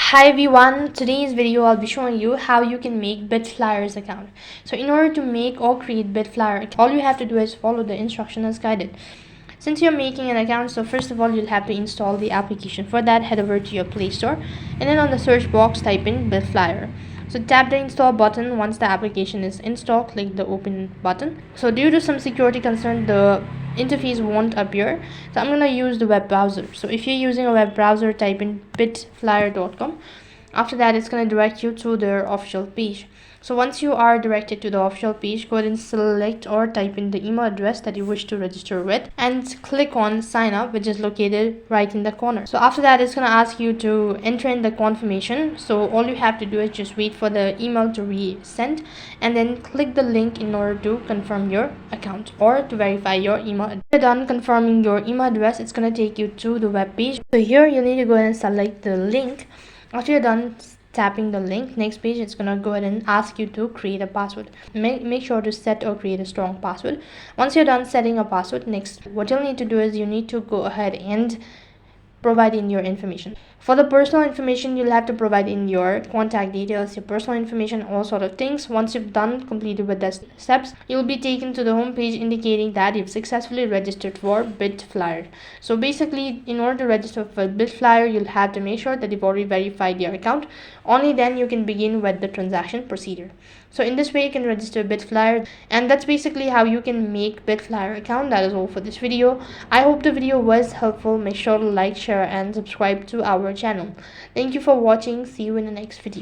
Hi everyone, today's video I'll be showing you how you can make Bitflyer's account. So in order to make or create Bitflyer, all you have to do is follow the instruction as guided. Since you're making an account, so first of all you'll have to install the application. For that, head over to your Play Store and then on the search box type in Bitflyer. So tap the install button. Once the application is installed, click the open button. So due to some security concern, the interface won't appear, so I'm going to use the web browser. So if you're using a web browser, type in bitflyer.com. After that, it's going to direct you to their official page. So once you are directed to the official page, go ahead and select or type in the email address that you wish to register with and click on sign up, which is located right in the corner. So after that, it's going to ask you to enter in the confirmation. So all you have to do is just wait for the email to resend and then click the link in order to confirm your account or to verify your email. When you're done confirming your email address, it's going to take you to the web page. So here you need to go ahead and select the link. After you're done tapping the link, next page, it's gonna go ahead and ask you to create a password. Make sure to set or create a strong password. Once you're done setting a password, next what you'll need to do is you need to go ahead and provide in your information. For the personal information, you'll have to provide in your contact details, your personal information, all sort of things. Once you've completed with the steps, you'll be taken to the home page indicating that you've successfully registered for Bitflyer. So basically, in order to register for Bitflyer, you'll have to make sure that you've already verified your account. Only then you can begin with the transaction procedure. So in this way, you can register Bitflyer, and that's basically how you can make Bitflyer account. That is all for this video. I hope the video was helpful. Make sure to like, share and subscribe to our channel. Thank you for watching. See you in the next video.